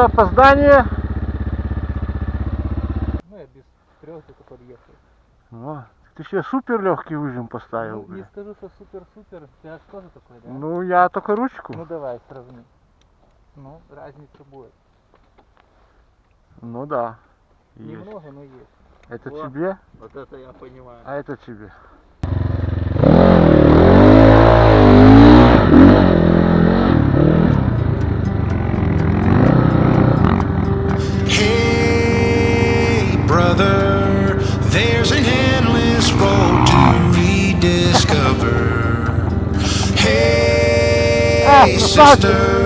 за опоздание? Ну, я без 3 только подъехал. О, ты еще супер легкий выжим поставил, Ну, не бля. скажу, что супер-супер. Ты аж тоже такой, да? Ну, я только ручку. Ну, давай, сравни. Ну, разница будет. Ну да. Есть. Немного, но есть. Это Вот. тебе, Вот это я понимаю. а это тебе. Hey, brother, there's an endless road to rediscover. Hey, Ah, sister,